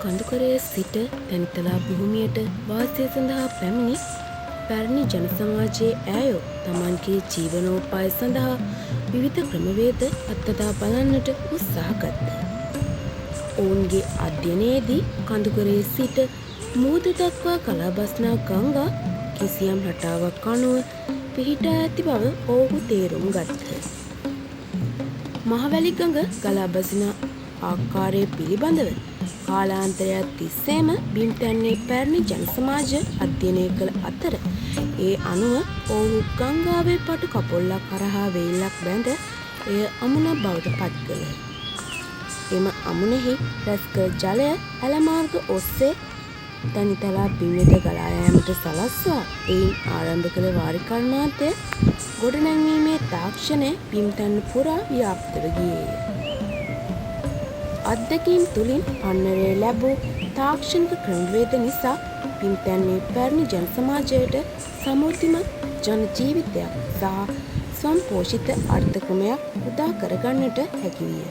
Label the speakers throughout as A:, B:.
A: කඳුකරයේ සිට තැනිතලා භූමියට වාසය සඳහා පැමිණි පැරණි ජන සමාජයේ ඈයෝ තමන්ගේ ජීවනෝපාය සඳහා විවිධ ක්‍රමවේද අත්දැක බලන්නට උත්සාහ ගත්තා. ඔවුන්ගේ අධ්‍යයනයේදී කඳුකරයේ සිට මුහුද දක්වා ගලා බස්නා ගංගා කිසියම් රටාවක් අනුව පිහිටා ඇති බව ඔවුහු තේරුම් ගත්තා. මහවැලි ගඟ ගලා බසින ආකාරය පිළිබඳව කාලාන්තරයක් තිස්සේම බිම්තැන්නේ පැරණි ජන සමාජ අධ්‍යයනය කළ අතර ඒ අනුව ඔවුහු ගංගාවේ පටු කපොල්ලක් කරහා වේල්ලක් බැඳ එය අමුණ බවට පත් කළහ. එම අමුණෙහි රැස්කළ ජලය ඇලමාර්ග ඔස්සේ තනිතලා බිම් වෙත ගලා යාමට සලස්වා එයින් ආරම්භ කළ වාරි කර්මාන්තය ගොඩනැංවීමේ තාක්ෂණය බිම්තැන්න පුරා ව්‍යාප්තව ගියේය. අත්දැකීම් තුළින් පන්නරේ ලැබූ තාක්ෂණික ක්‍රමවේද නිසා බිම්තැන්නේ පැරණි ජන සමාජයට සමෘද්ධිමත් ජන ජීවිතයක් සහ ස්වයංපෝෂිත අර්ථක්‍රමයක් උදා කරගන්නට හැකි විය.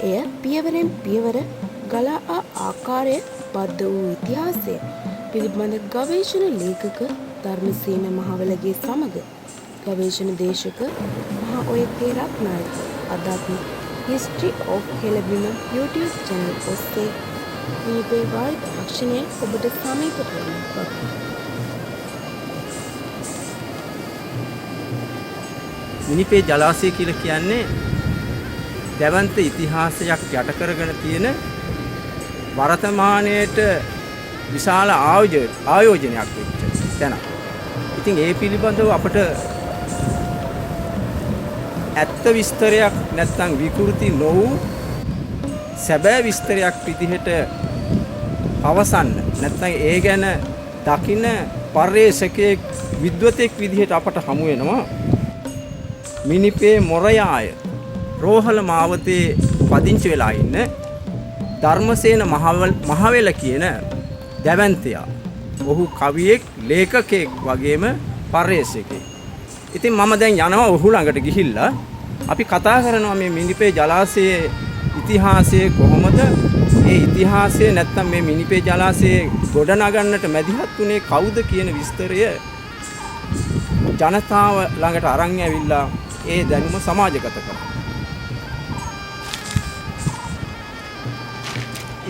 A: එය පියවරෙන් පියවර ගලා ආකාරය බද්ධ වූ ඉතිහාසය පිළිබඳ ගවේෂණ ලේඛක ධර්මසේන මහවලගේ සමග ගවේෂණ දේශක මහ ඔය තේරත්නායක අද අපි History of Helabima YouTube channel ඔස්සේ මේ වාරි තාක්ෂණය ඔබට සමීප කරනවා.
B: මිනිපේ ජලාශය කියලා කියන්නේ දැවන්ත ඉතිහාසයක් යට කරගෙන තියෙන වර්තමානයේට විශාල ආයෝජනයක් වෙච්ච තැන. ඉතින් ඒ පිළිබඳව අපට ඇත්ත විස්තරයක් නැත්නම් විකෘති නොවු සැබෑ විස්තරයක් විදිහට අවසන් නැත්නම් ඒ ගැන දකින පර්යේෂකයෙක් විද්වතෙක් විදිහට අපට හමු වෙනවා මිනිපේ මොරයාය රෝහල මාවතේ පදිංචි වෙලා ඉන්න ධර්මසේන මහවැල කියන දැවැන්තයා. ඔහු කවියෙක් ලේඛකයෙක් වගේම පර්යේෂකයෙක්. ඉතින් මම දැන් යනවා ඔහු ළඟට ගිහිල්ලා අපි කතා කරනවා මේ මිනිපේ ජලාශයේ ඉතිහාසය කොහොමද? ඒ ඉතිහාසය නැත්තම් මේ මිනිපේ ජලාශයේ ගොඩනගන්නට මැදිහත් වුණේ කවුද කියන විස්තරය ජනතාව ළඟට අරන් ඇවිල්ලා ඒ දැනුම සමාජගත කරනවා.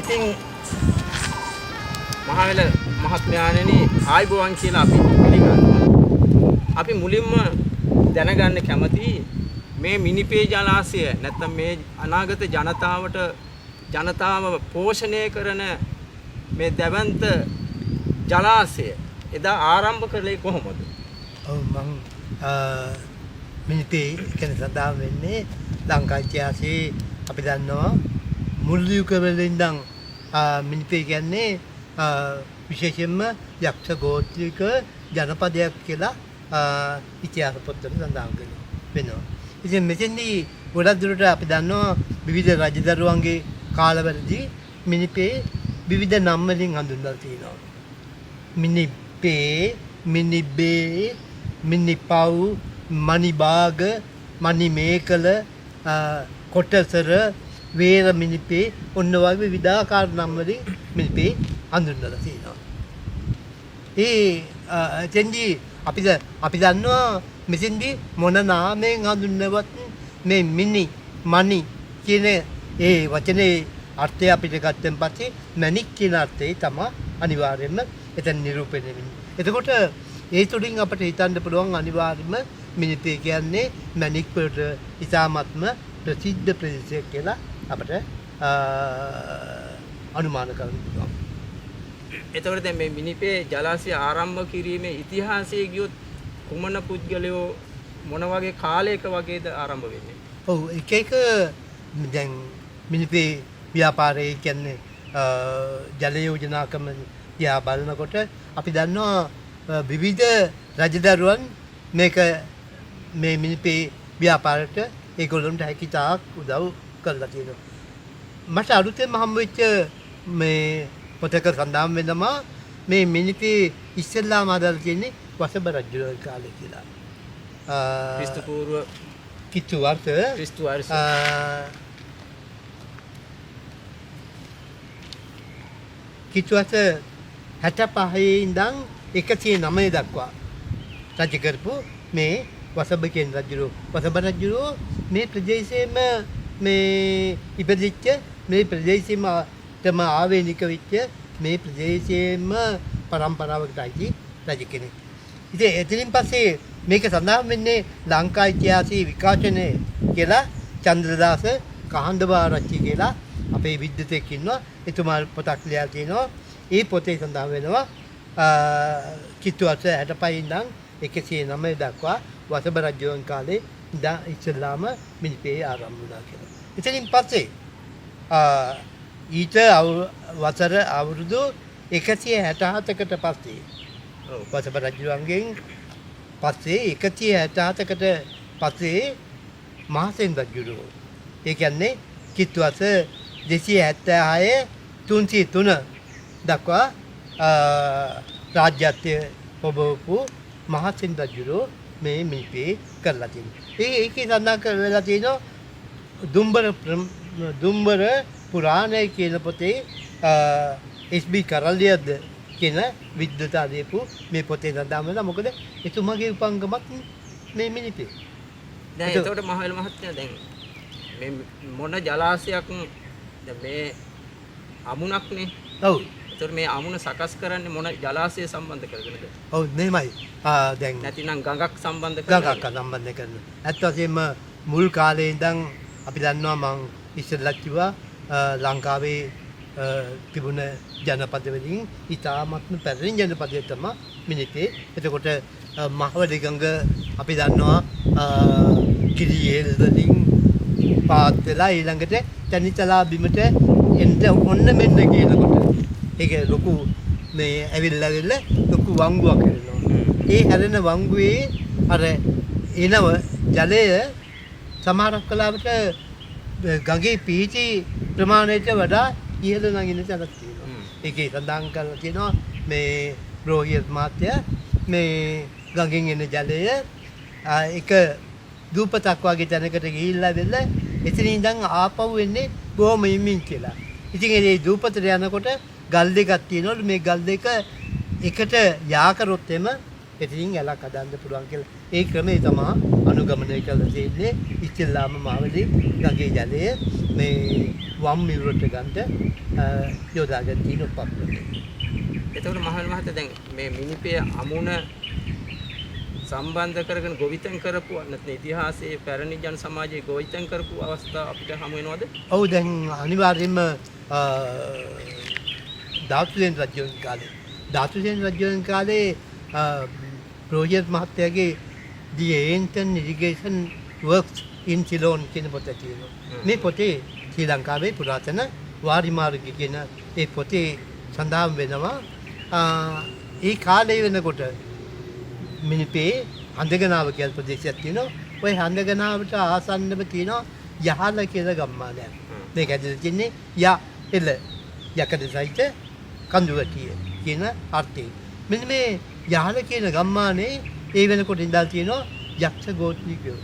B: ඉතින් මහවැල මහත්මයාණෙනි ආයිබෝවන් කියලා අපි පිළිගන්නවා. අපි මුලින්ම දැනගන්න කැමති මේ මිනිපේ ජලාශය නැත්නම් මේ අනාගත ජනතාව පෝෂණය කරන මේ දැවන්ත ජලාශය එදා ආරම්භ කළේ කොහොමද?
C: ඔව් මම මිනිපේ කියන සඳහන් වෙන්නේ ලංකා ඉතිහාසයේ අපි දන්නවා මුල් යුගවල ඉඳන් මිනිපේ කියන්නේ විශේෂයෙන්ම යක්ෂ ගෝත්‍රික ජනපදයක් කියලා ඉතිහාස පොත්වල සඳහන් වෙනවා. ඉතින් මෙතෙන්දී ගොඩක් දුරට අපි දන්නවා විවිධ රජදරුවන්ගේ කාලවලදී මිනිපේ විවිධ නම් වලින් හඳුන්වලා තියෙනවා. මිනිපේ, මිනිබේ, මිනිපව්, මණිබාග, මණිමේකල, කොටසර, වේර මිනිපේ ඔන්න වගේ විවිධාකාර නම් වලින් මිනිපේ හඳුන්වලා තියෙනවා. එතෙන්දී අපි දන්නවා මෙතෙන්දී මොන නාමයෙන් හඳුන්වවත් මේ මිනි මණි කියන ඒ වචනේ අර්ථය අපිට ගත්තන් පස්සේ මණික් කියන අර්ථය තමයි අනිවාර්යයෙන්ම එතන නිරූපණය වෙන්නේ. එතකොට ඒ තුලින් අපිට හිතන්න පුළුවන් අනිවාර්යයෙන්ම මිනිපේ කියන්නේ මණික් වලට ඉතාමත්ම ප්‍රසිද්ධ ප්‍රදේශයක් කියලා අපිට අනුමාන කරන්න පුළුවන්.
B: එතකොට දැන් මේ මිනිපේ ජලාශය ආරම්භ කිරීමේ ඉතිහාසයේ ගියොත් කුමන පුද්ගලයෝ මොන වගේ කාලයක වගේද ආරම්භ වෙන්නේ?
C: ඔව් එක දැන් මිනිපේ ව්‍යාපාරයේ කියන්නේ ජල යෝජනා ක්‍රම දිහා බලනකොට අපි දන්නවා විවිධ රජදරුවන් මේක මේ මිනිපේ ව්‍යාපාරයට ඒගොල්ලන්ට හැකියතාක් උදව් කරලා තියෙනවා. මට අලුතෙන්ම හම්බ වෙච්ච මේ පොතක සඳහන් වෙනවා මේ මිනිපේ ඉස්සෙල්ලාම ආදලා තියෙන්නේ වසබ රජුගේ කාලේ කියලා.
B: ක්‍රිස්තු පූර්ව
C: කිතු වර්ෂ
B: ක්‍රිස්තු වර්ෂ
C: කිතු වර්ෂ 65 ඉඳන් 109 දක්වා රජ කරපු මේ වසබ කියන රජු. වසබ රජු මේ ප්‍රදේශයේම මේ ඉපදිච්ච මේ ප්‍රදේශෙම තම ආවේනික වෙච්ච මේ ප්‍රදේශයේම පරම්පරාවකට අයිති රජ කෙනෙක්. ඉතින් එතනින් පස්සේ මේක සඳහන් වෙන්නේ ලංකා ඉතිහාසයේ විකාශනයේ කියලා චන්ද්‍රදාස කහඳබාරච්චි කියලා අපේ විද්වතෙක් ඉන්නවා. එතුමා පොතක් ලියලා තිනවා. ඒ පොතේ සඳහන් වෙනවා කිතු වර්ෂ 65 ඉඳන් 109 දක්වා වසබ රජුන් කාලේ ඉඳන් ඉස්ලාම මිනිපේ ආරම්භ වුණා කියලා. එතනින් පස්සේ ඊට වසර අවුරුදු 167කට පස්සේ වසබ රජුන්ගෙන් පස්සේ 167කට පස්සේ මහසෙන් රජු. ඒ කියන්නේ කිතු වර්ෂ 276 303 දක්වා රාජ්‍යත්වය පොබවපු මහසෙන් රජු මේ මිනිපේ කරලා තියෙනවා. ඒකේ සඳහන් කරලා තියෙනවා දුම්බර පුරාණය කියන පොතේ එස්.බී. කරලියද කියන විද්වතා දීපු මේ පොතේ සඳහන් වෙනවා. මොකද එතුමාගේ උපංගමත් මේ මිනිපේ.
B: දැන් එතකොට මහවැල මහත්මයා දැන් මේ මොන ජලාශයක් දැන් මේ අමුණක්නේ.
C: ඔව්.
B: එතකොට මේ අමුණ සකස් කරන්නේ මොන ජලාශය සම්බන්ධ කරගෙනද?
C: ඔව් නෙමයි. දැන්
B: නැතිනම් ගඟක් සම්බන්ධ කරගෙන.
C: ගඟක් සම්බන්ධ කරන. ඇත්ත වශයෙන්ම මුල් කාලේ ඉඳන් අපි දන්නවා මං ඉස්සෙල්ලා කිව්වා ලංකාවේ තිබුණ ජනපද වලින් ඉතාමත්ම පැරණි ජනපදය තමයි මිනිපේ. එතකොට මහවැලි ගඟ අපි දන්නවා කිරියෙල් වලින් පාත් වෙලා ඊළඟට තනිතලා බිමට එන්න ඔන්න මෙන්න කියනකොට ඒක ලොකු මේ ඇවිල්ලා ලොකු වංගුවක් කරනවා. ඒ හැරෙන වංගුවේ අර එනව ජලය සමහරක් කලාවට ගඟේ පීචි ප්‍රමාණයට වඩා ඉහළ නගින තැනක් තියෙනවා. ඒකේ සඳහන් කරලා තියෙනවා මේ රෝහිත් මහත්තයා මේ ගඟෙන් එන ජලය එක දූපතක් වගේ තැනකට ගිහිල්ලා වෙල එතන ඉඳන් ආපහු එන්නේ බොහොම හිමින් කියලා. ඉතින් ඒ දූපතට යනකොට ගල් දෙකක් තියෙනවලු. මේ ගල් දෙක එකට යා කරොත් එම එතනින් ඇලක් හදන්න පුළුවන් කියලා. ඒ ක්‍රමය තමයි අනුගමනය කරලා තියෙන්නේ. ඉස්ලාම මාවලි ගඟේ ජලය මේ වම් මිරුරට ගන්න යොදාගෙන තියෙන උපක්‍රමය.
B: එතකොට මහවැල මහත්තයා දැන් මේ මිනිපේ අමුණ සම්බන්ධ කරගෙන ගොවිතැන් කරපු නැත්නම් ඉතිහාසයේ පැරණි ජන සමාජයේ ගොවිතැන් කරපු අවස්ථා අපිට හමු වෙනවද?
C: ඔව් දැන් අනිවාර්යයෙන්ම ධාතුසේන රජුන් කාලේ රෝහිත් මහත්තයාගේ The Ancient Irrigation Works in Ceylon කියන පොත තියෙනවා. මේ පොතේ ශ්‍රී ලංකාවේ පුරාතන වාරිමාර්ග කියන ඒ පොතේ සඳහන් වෙනවා ඒ කාලේ වෙනකොට මිනිපේ හඳගනාව කියලා ප්‍රදේශයක් තියෙනවා. ওই හඳගනාවට ආසන්නව තියෙනවා යහල කියලා ගම්මානයක්. මේක ඇතුළේ තියෙන්නේ එල යකඩ සහිත කඳුවටිය කියන අර්ථය. මෙන්න මේ යහල කියන ගම්මානේ ඒ වෙනකොට ඉඳලා තියෙනවා යක්ෂ ගෝත්‍රිකයෝ.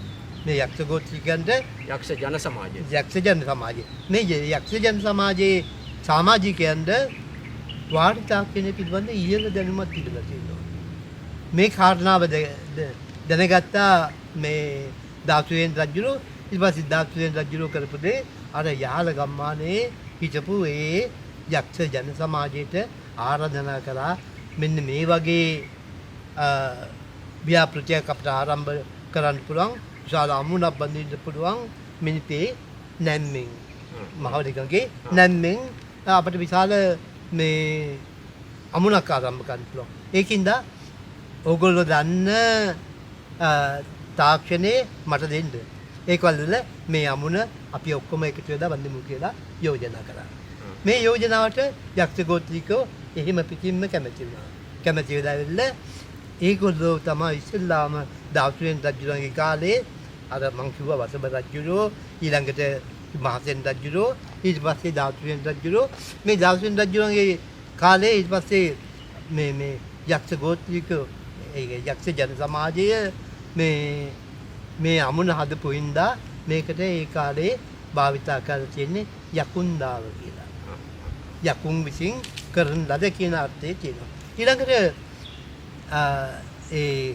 C: මේ යක්ෂ ගෝත්‍රිකයන්ට
B: යක්ෂ ජන සමාජය.
C: යක්ෂ ජන සමාජය. මේ යක්ෂ ජන සමාජයේ සමාජිකයන්ට වාර්තා තාක්ෂණය පිළිබඳ ඉහළ දැනුමක් තිබිලා තියෙනවා. මේ කාරණාව දැනගත්තා මේ ධාතුසේන රජුරෝ. ඊට පස්සේ ධාතුසේන රජුරෝ කරපු දේ අර යහල ගම්මානයේ හිටපු ඒ යක්ෂ ජන සමාජයට ආරාධනා කරා මෙන්න මේ වගේ ව්‍යාපෘතියක් අපිට ආරම්භ කරන්න පුළුවන්. විශාල අමුණක් බඳින්න පුළුවන් මිනිපේ නැම්මෙන් මහවැලි ගඟේ නැම්මෙන් අපිට විශාල මේ අමුණක් ආරම්භ කරන්න පුළුවන්. ඒකින්ද ඕගොල්ලෝ දන්න තාක්ෂණේ මට දෙන්න. ඒකවල මේ අමුණ අපි ඔක්කොම එකතු වෙලා වඳිමු කියලා යෝජනා කරා. මේ යෝජනාවට යක්ෂ ගෝත්‍රිකෝ එහෙම පිටින්ම කැමති වුණා. කැමති වෙලා ඒගොල්ලෝ තමයි ඉස්ලාම දාවුසෙන් රජුගේ කාලේ අර මං කිව්වා වසබ රජුරෝ ඊළඟට මහසෙන් රජුරෝ ඊට පස්සේ දාවුසෙන් රජුරෝ මේ දාවුසෙන් රජුගේ කාලේ ඊට පස්සේ මේ යක්ෂ ගෝත්‍රිකෝ ඒ යක්ෂ ජන සමාජය මේ අමුණ හදපු හින්දා මේකට ඒ කාලේ භාවිතා කරලා තියෙන්නේ යකුන්දාව කියලා. යකුන් විසින් කරන ලද කියන අර්ථය තියෙනවා. ඊළඟට ඒ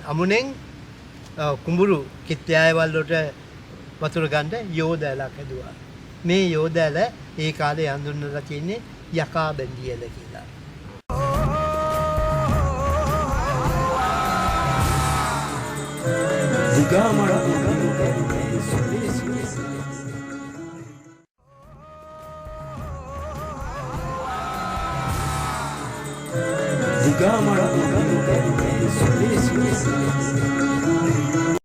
C: අමුණෙන් කුඹුරු කිත්යායවල වලට වතුර ගන්න යෝදැලක් හැදුවා. මේ යෝදැල ඒ කාලේ හඳුන්වලා තියෙන්නේ යකා බැඳියල කියලා.
D: Zigamara